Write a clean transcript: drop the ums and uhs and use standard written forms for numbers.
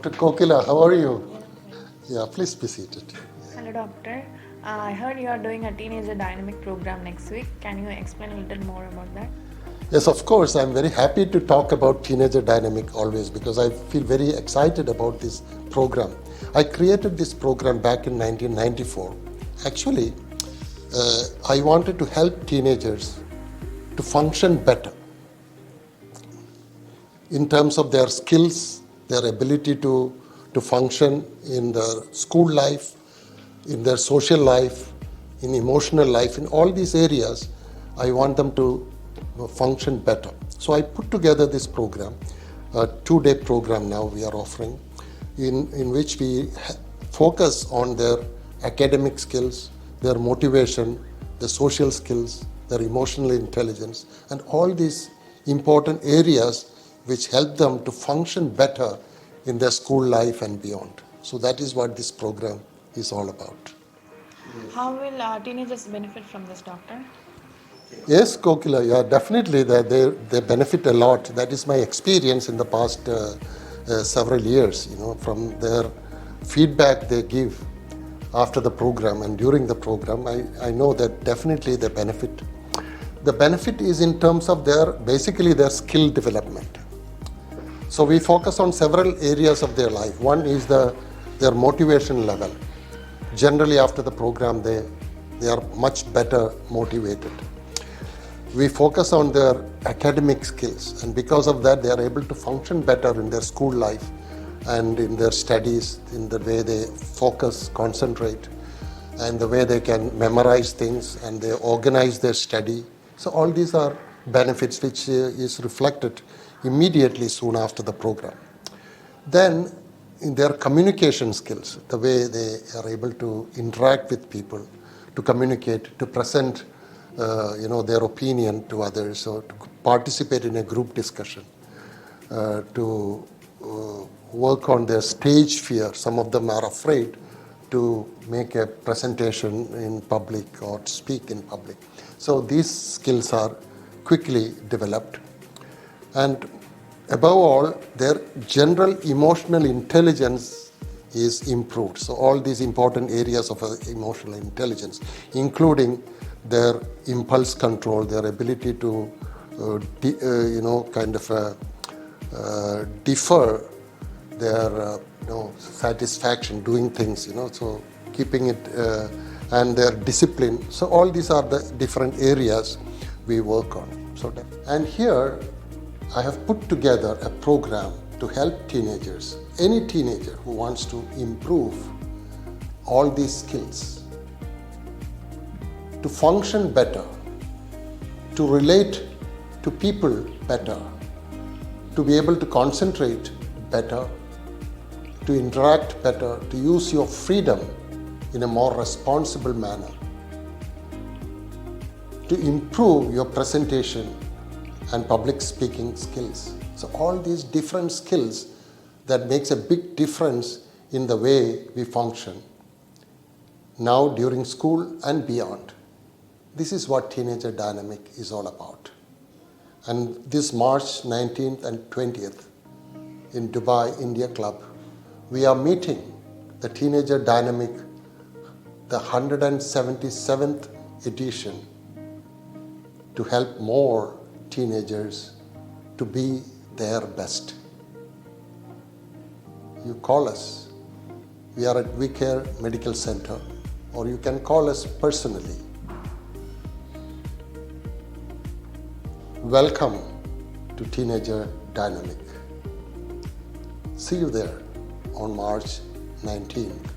Dr. Kokila, how are you? Yeah, please be seated. Hello, doctor. I heard you are doing a teenager dynamic program next week. Can you explain a little more about that? Yes, of course. I'm very happy to talk about Teenager Dynamic always because I feel very excited about this program. I created this program back in 1994. Actually, I wanted to help teenagers to function better in terms of their skills, their ability to function in their school life, in their social life, in emotional life, in all these areas. I want them to function better. So I put together this program, a 2-day program now we are offering, in which we focus on their academic skills, their motivation, their social skills, their emotional intelligence, and all these important areas which help them to function better in their school life and beyond. So that is what this program is all about. How will teenagers benefit from this, doctor? Yes, Kokila, yeah, definitely they benefit a lot. That is my experience in the past several years, from their feedback they give after the program and during the program. I know that definitely they benefit. The benefit is in terms of basically their skill development. So we focus on several areas of their life. One is their motivation level. Generally after the program, they are much better motivated. We focus on their academic skills, and because of that, they are able to function better in their school life and in their studies, in the way they focus, concentrate, and the way they can memorize things and they organize their study. So all these are benefits which is reflected immediately soon after the program. Then in their communication skills, the way they are able to interact with people, to communicate, to present their opinion to others, or to participate in a group discussion, to work on their stage fear. Some of them are afraid to make a presentation in public or speak in public. So these skills are quickly developed. And above all, their general emotional intelligence is improved. So all these important areas of emotional intelligence, including their impulse control, their ability to defer their satisfaction doing things, so keeping it, and their discipline. So all these are the different areas we work on. And here I have put together a program to help teenagers, any teenager who wants to improve all these skills, to function better, to relate to people better, to be able to concentrate better, to interact better, to use your freedom in a more responsible manner, to improve your presentation and public speaking skills. So all these different skills that makes a big difference in the way we function now during school and beyond. This is what Teenager Dynamic is all about. And this March 19th and 20th in Dubai India Club, we are meeting the Teenager Dynamic, the 177th edition, to help more teenagers to be their best. You call us. We are at We Care Medical Center, or you can call us personally. Welcome to Teenager Dynamic. See you there on March 19th.